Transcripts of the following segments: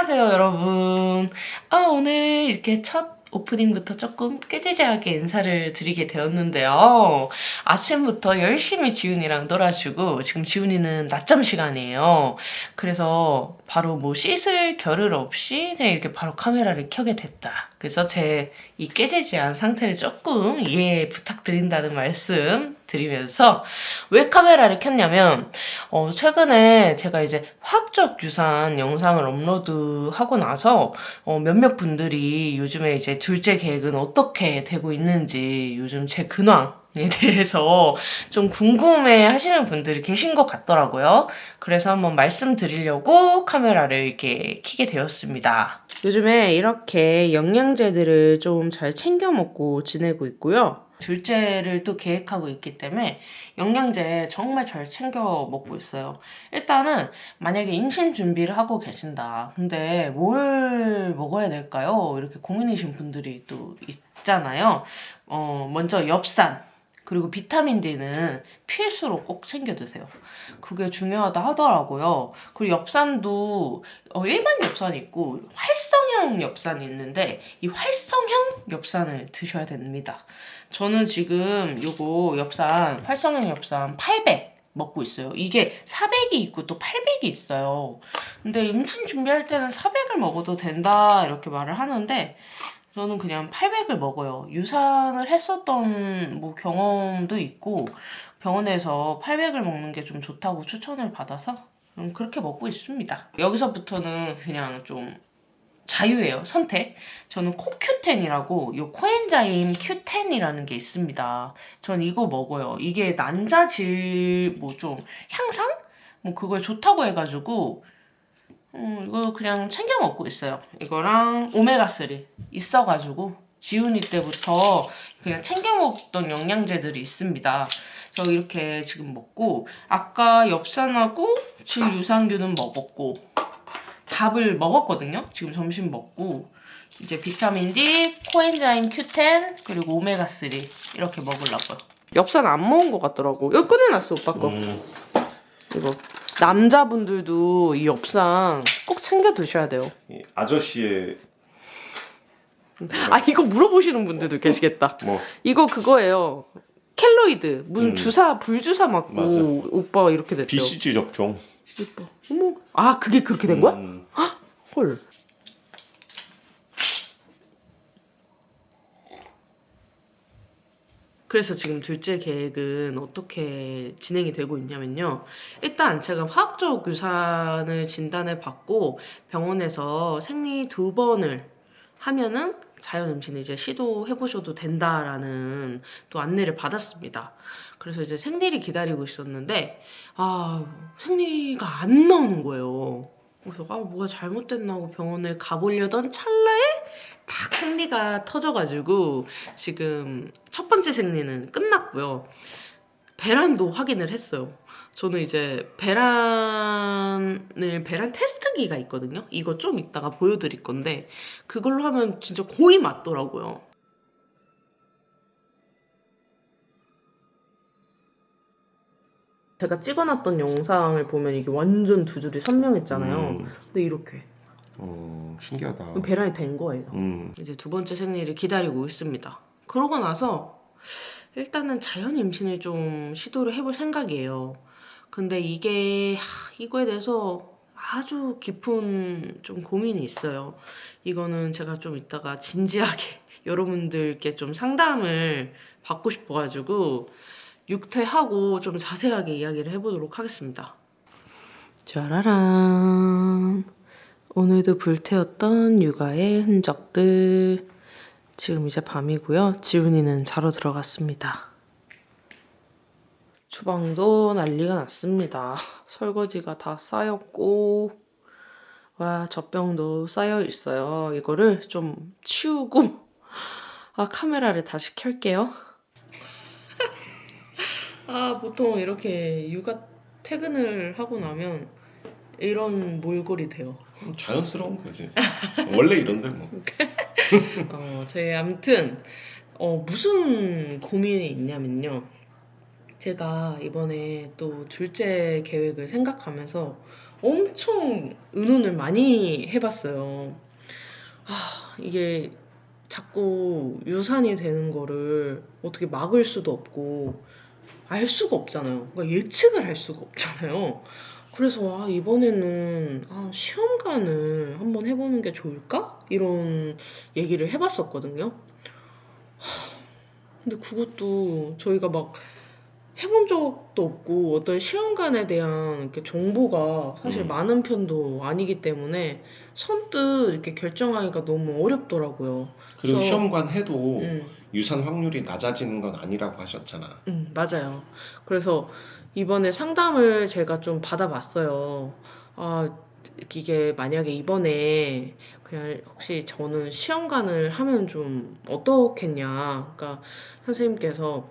안녕하세요 여러분. 오늘 이렇게 첫 오프닝부터 조금 깨지지하게 인사를 드리게 되었는데요. 아침부터 열심히 지훈이랑 놀아주고 지금 지훈이는 낮잠 시간이에요. 그래서 바로 뭐 씻을 겨를 없이 그냥 이렇게 바로 카메라를 켜게 됐다. 그래서 제 이 깨지지한 상태를 조금 이해 부탁드린다는 말씀 드리면서 왜 카메라를 켰냐면 최근에 제가 이제 화학적 유산 영상을 업로드하고 나서 몇몇 분들이 요즘에 이제 둘째 계획은 어떻게 되고 있는지 요즘 제 근황에 대해서 좀 궁금해 하시는 분들이 계신 것 같더라고요. 그래서 한번 말씀드리려고 카메라를 이렇게 켜게 되었습니다. 요즘에 이렇게 영양제들을 좀 잘 챙겨 먹고 지내고 있고요. 둘째를 또 계획하고 있기 때문에 영양제 정말 잘 챙겨 먹고 있어요. 일단은 만약에 임신 준비를 하고 계신다. 근데 뭘 먹어야 될까요? 이렇게 고민이신 분들이 또 있잖아요. 먼저 엽산. 그리고 비타민 D는 필수로 꼭 챙겨 드세요. 그게 중요하다 하더라고요. 그리고 엽산도 일반 엽산이 있고 활성형 엽산이 있는데 이 활성형 엽산을 드셔야 됩니다. 저는 지금 요거 엽산 활성형 엽산 800 먹고 있어요. 이게 400이 있고 또 800이 있어요. 근데 임신 준비할 때는 400을 먹어도 된다 이렇게 말을 하는데 저는 그냥 800을 먹어요. 유산을 했었던 뭐 경험도 있고 병원에서 800을 먹는 게 좀 좋다고 추천을 받아서 그렇게 먹고 있습니다. 여기서부터는 그냥 좀 자유예요, 선택. 저는 코큐텐이라고 요 코엔자임 Q10이라는 게 있습니다. 전 이거 먹어요. 이게 난자질 뭐 좀 향상? 뭐 그거에 좋다고 해가지고 이거 그냥 챙겨 먹고 있어요. 이거랑 오메가3 있어가지고 지훈이 때부터 그냥 챙겨 먹던 영양제들이 있습니다. 저 이렇게 지금 먹고 아까 엽산하고 질유산균은 먹었고 밥을 먹었거든요. 지금 점심 먹고 이제 비타민 D, 코엔자임 Q10 그리고 오메가3 이렇게 먹으려고요. 엽산 안 먹은 것 같더라고. 여기 꺼내놨어 오빠 거. 이거 남자분들도 이 엽산 꼭 챙겨 드셔야 돼요. 이 아저씨의 이거 물어보시는 분들도 계시겠다. 뭐 이거 그거예요. 켈로이드 무슨 주사 불주사 맞고 맞아. 오빠 이렇게 됐대요. BCG 접종. 오빠 어머 그게 그렇게 된 거야? 헐. 그래서 지금 둘째 계획은 어떻게 진행이 되고 있냐면요. 일단 제가 화학적 유산을 진단을 받고 병원에서 생리 2번을 하면은 자연 임신 이제 시도해보셔도 된다라는 또 안내를 받았습니다. 그래서 이제 생리를 기다리고 있었는데 생리가 안 나오는 거예요. 그래서 뭐가 잘못됐나 하고 병원을 가보려던 찰나에 딱 생리가 터져가지고 지금 첫 번째 생리는 끝났고요. 배란도 확인을 했어요. 저는 이제 배란 테스트기가 있거든요. 이거 좀 이따가 보여드릴 건데 그걸로 하면 진짜 거의 맞더라고요. 제가 찍어놨던 영상을 보면 이게 완전 두 줄이 선명했잖아요. 근데 이렇게 신기하다. 배란이 된 거예요. 이제 두 번째 생리를 기다리고 있습니다. 그러고 나서 일단은 자연 임신을 좀 시도를 해볼 생각이에요. 근데 이거에 대해서 아주 깊은 좀 고민이 있어요. 이거는 제가 좀 이따가 진지하게 여러분들께 좀 상담을 받고 싶어가지고 육퇴하고 좀 자세하게 이야기를 해보도록 하겠습니다. 짜라란. 오늘도 불태웠던 육아의 흔적들. 지금 이제 밤이고요. 지훈이는 자러 들어갔습니다. 주방도 난리가 났습니다. 설거지가 다 쌓였고 젖병도 쌓여 있어요. 이거를 좀 치우고 카메라를 다시 켤게요. 보통 이렇게 육아 퇴근을 하고 나면 이런 몰골이 돼요. 자연스러운 거지. 원래 이런데 뭐. 아무튼 무슨 고민이 있냐면요. 제가 이번에 또 둘째 계획을 생각하면서 엄청 의논을 많이 해봤어요. 이게 자꾸 유산이 되는 거를 어떻게 막을 수도 없고 알 수가 없잖아요. 그러니까 예측을 할 수가 없잖아요. 그래서 이번에는 시험관을 한번 해보는 게 좋을까? 이런 얘기를 해봤었거든요. 근데 그것도 저희가 막 해본 적도 없고 어떤 시험관에 대한 이렇게 정보가 사실 많은 편도 아니기 때문에 선뜻 이렇게 결정하기가 너무 어렵더라고요. 그리고 그래서- 시험관 해도 음. 유산 확률이 낮아지는 건 아니라고 하셨잖아. 맞아요. 그래서 이번에 상담을 제가 좀 받아봤어요. 이게 만약에 이번에 그냥 혹시 저는 시험관을 하면 좀 어떻겠냐. 그러니까 선생님께서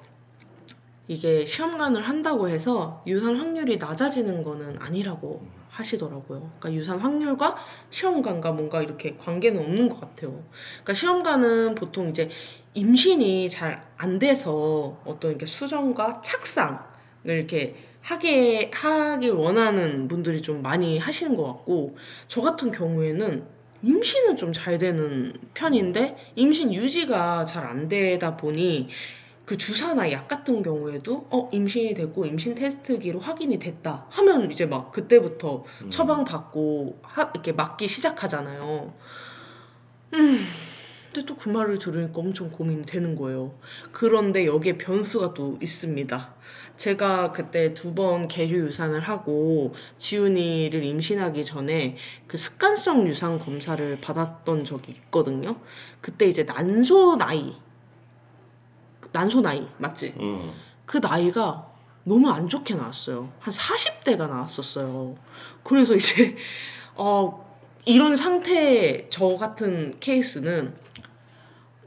이게 시험관을 한다고 해서 유산 확률이 낮아지는 거는 아니라고 하시더라고요. 그러니까 유산 확률과 시험관과 뭔가 이렇게 관계는 없는 것 같아요. 그러니까 시험관은 보통 이제 임신이 잘 안 돼서 어떤 이렇게 수정과 착상을 이렇게 하길 원하는 분들이 좀 많이 하시는 것 같고, 저 같은 경우에는 임신은 좀 잘 되는 편인데 임신 유지가 잘 안 되다 보니 그 주사나 약 같은 경우에도 임신이 됐고 임신 테스트기로 확인이 됐다 하면 이제 막 그때부터 처방 받고 이렇게 맞기 시작하잖아요. 근데 또 그 말을 들으니까 엄청 고민이 되는 거예요. 그런데 여기에 변수가 또 있습니다. 제가 그때 2번 계류 유산을 하고 지훈이를 임신하기 전에 그 습관성 유산 검사를 받았던 적이 있거든요. 그때 이제 난소 나이 맞지? 그 나이가 너무 안 좋게 나왔어요. 한 40대가 나왔었어요. 그래서 이제 이런 상태 저 같은 케이스는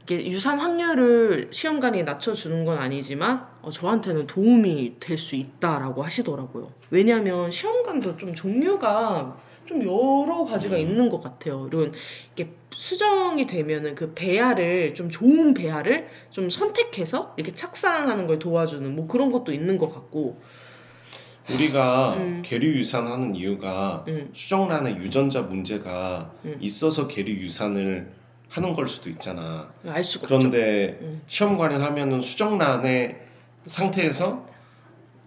이게 유산 확률을 시험관이 낮춰주는 건 아니지만 저한테는 도움이 될 수 있다라고 하시더라고요. 왜냐하면 시험관도 좀 종류가 좀 여러 가지가 있는 것 같아요. 이런 이렇게 수정이 되면은 그 배아를 좀 좋은 배아를 좀 선택해서 이렇게 착상하는 걸 도와주는 뭐 그런 것도 있는 것 같고. 우리가 계류 유산하는 이유가 음. 수정란에 유전자 문제가 음. 있어서 계류 유산을 하는 걸 수도 있잖아. 알 수가 그런데 없죠. 시험관을 하면은 수정란의 상태에서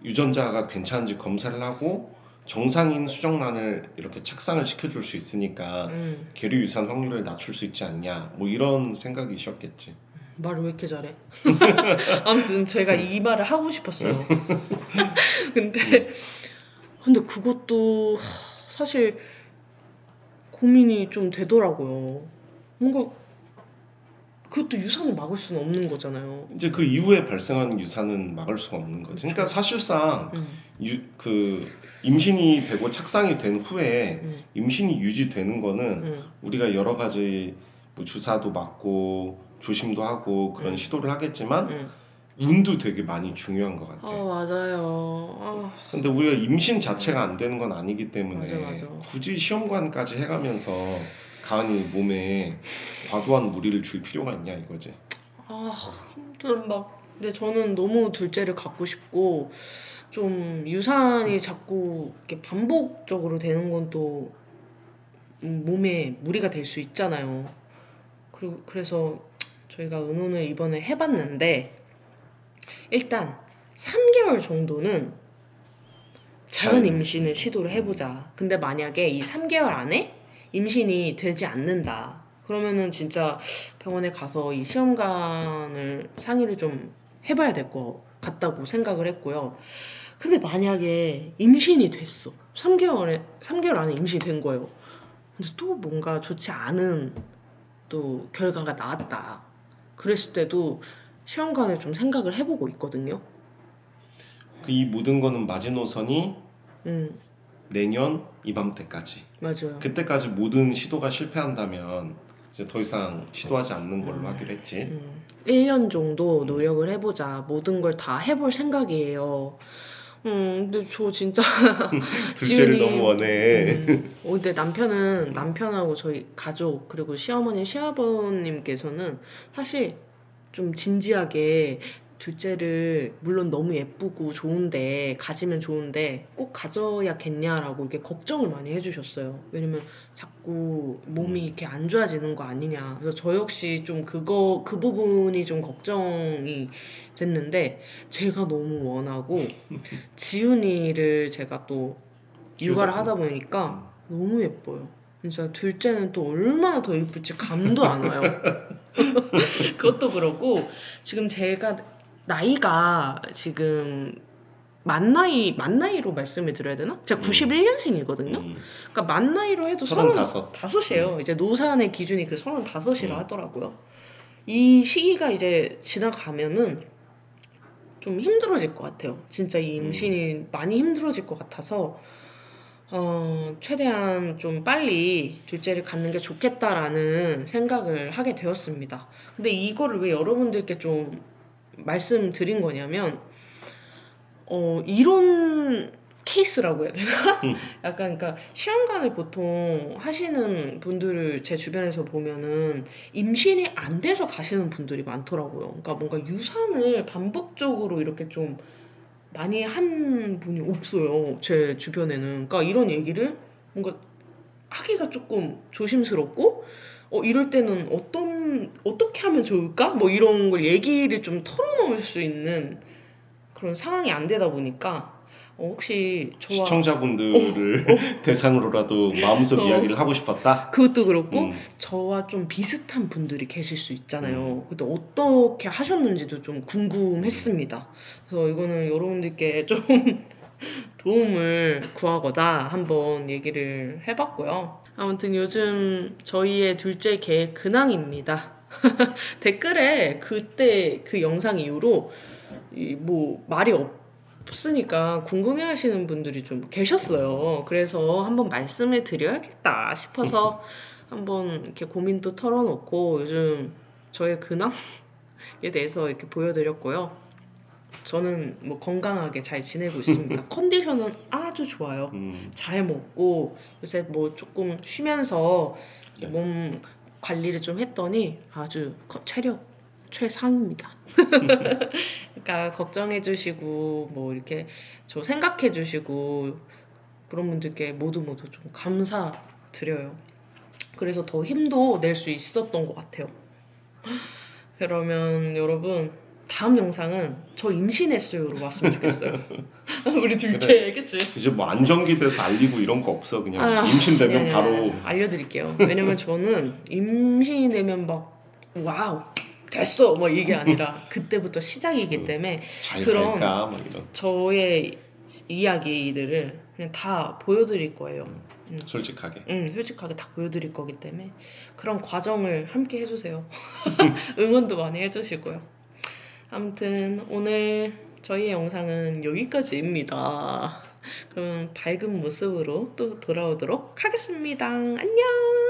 유전자가 괜찮은지 검사를 하고 정상인 수정란을 이렇게 착상을 시켜줄 수 있으니까 계류 유산 확률을 낮출 수 있지 않냐, 뭐 이런 생각이셨겠지. 말을 왜 이렇게 잘해? 아무튼 제가 이 말을 하고 싶었어요. 근데 그것도 사실 고민이 좀 되더라고요. 뭔가 그것도 유산을 막을 수는 없는 거잖아요. 이제 그 이후에 발생하는 유산은 막을 수가 없는 거지. 그러니까 사실상 그 임신이 되고 착상이 된 후에 임신이 유지되는 거는 우리가 여러 가지 뭐 주사도 맞고 조심도 하고 그런 시도를 하겠지만 운도 되게 많이 중요한 것 같아. 맞아요. 근데 우리가 임신 자체가 안 되는 건 아니기 때문에 맞아. 굳이 시험관까지 해가면서 가은이 몸에 과도한 무리를 줄 필요가 있냐 이거지. 아무튼 근데 저는 너무 둘째를 갖고 싶고 좀 유산이 자꾸 이렇게 반복적으로 되는 건 또 몸에 무리가 될 수 있잖아요. 그래서 저희가 의논을 이번에 해봤는데 일단 3개월 정도는 자연 임신을 시도를 해보자. 근데 만약에 이 3개월 안에 임신이 되지 않는다. 그러면은 진짜 병원에 가서 이 시험관을 상의를 좀 해봐야 될 것 같다고 생각을 했고요. 근데 만약에 임신이 됐어. 3개월 안에 임신이 된 거예요. 근데 또 뭔가 좋지 않은 또 결과가 나왔다. 그랬을 때도 시험관을 좀 생각을 해보고 있거든요. 이 모든 거는 마지노선이 내년 이맘때까지. 맞아요. 그때까지 모든 시도가 실패한다면 이제 더 이상 시도하지 않는 걸로 하기로 했지. 1년 정도 노력을 해보자. 모든 걸 다 해볼 생각이에요. 근데 저 진짜 둘째를 지훈이- 너무 원해. 근데 남편하고 저희 가족 그리고 시어머님 시아버님께서는 사실 좀 진지하게 둘째를 물론 너무 예쁘고 좋은데 가지면 좋은데 꼭 가져야겠냐라고 이렇게 걱정을 많이 해주셨어요. 왜냐면 자꾸 몸이 이렇게 안 좋아지는 거 아니냐. 그래서 저 역시 좀 그 부분이 좀 걱정이 됐는데 제가 너무 원하고 지훈이를 제가 또 육아를 하다 보니까 너무 예뻐요. 진짜 둘째는 또 얼마나 더 예쁠지 감도 안 와요. 그것도 그렇고 지금 제가 나이가 지금 만나이로 말씀을 드려야 되나? 제가 91년생이거든요. 그러니까 만나이로 해도 35이에요. 이제 노산의 기준이 그 35이라 하더라고요. 이 시기가 이제 지나가면은 좀 힘들어질 것 같아요. 진짜 이 임신이 많이 힘들어질 것 같아서 최대한 좀 빨리 둘째를 갖는 게 좋겠다라는 생각을 하게 되었습니다. 근데 이거를 왜 여러분들께 좀 말씀드린 거냐면 이런 케이스라고 해야 되나? 약간 그러니까 시험관을 보통 하시는 분들을 제 주변에서 보면은 임신이 안 돼서 가시는 분들이 많더라고요. 그러니까 뭔가 유산을 반복적으로 이렇게 좀 많이 한 분이 없어요. 제 주변에는. 그러니까 이런 얘기를 뭔가 하기가 조금 조심스럽고 이럴 때는 어떻게 하면 좋을까? 뭐 이런 걸 얘기를 좀 털어놓을 수 있는 그런 상황이 안 되다 보니까 혹시 저와 시청자분들을 대상으로라도 마음속 이야기를 하고 싶었다? 그것도 그렇고 저와 좀 비슷한 분들이 계실 수 있잖아요. 근데 어떻게 하셨는지도 좀 궁금했습니다. 그래서 이거는 여러분들께 좀 도움을 구하고자 한번 얘기를 해봤고요. 아무튼 요즘 저희의 둘째 계획 근황입니다. 댓글에 그때 그 영상 이후로 뭐 말이 없으니까 궁금해하시는 분들이 좀 계셨어요. 그래서 한번 말씀을 드려야겠다 싶어서 한번 이렇게 고민도 털어놓고 요즘 저의 근황에 대해서 이렇게 보여드렸고요. 저는 뭐 건강하게 잘 지내고 있습니다. 컨디션은 아주 좋아요. 잘 먹고 요새 뭐 조금 쉬면서 몸 관리를 좀 했더니 아주 체력 최상입니다. 그러니까 걱정해주시고 뭐 이렇게 저 생각해주시고 그런 분들께 모두 좀 감사드려요. 그래서 더 힘도 낼 수 있었던 것 같아요. 그러면 여러분 다음 영상은 저 임신했어요로 왔으면 좋겠어요. 우리 둘째, 그치? 이제 뭐 안정기돼서 알리고 이런 거 없어. 그냥 임신되면 바로 알려드릴게요. 왜냐면 저는 임신이 되면 막 와우 됐어 뭐 이게 아니라 그때부터 시작이기 때문에 그런 갈까? 막 이런. 저의 이야기들을 그냥 다 보여드릴 거예요. 솔직하게. 솔직하게 다 보여드릴 거기 때문에 그런 과정을 함께 해주세요. 응원도 많이 해주시고요. 아무튼 오늘 저희의 영상은 여기까지입니다. 그럼 밝은 모습으로 또 돌아오도록 하겠습니다. 안녕!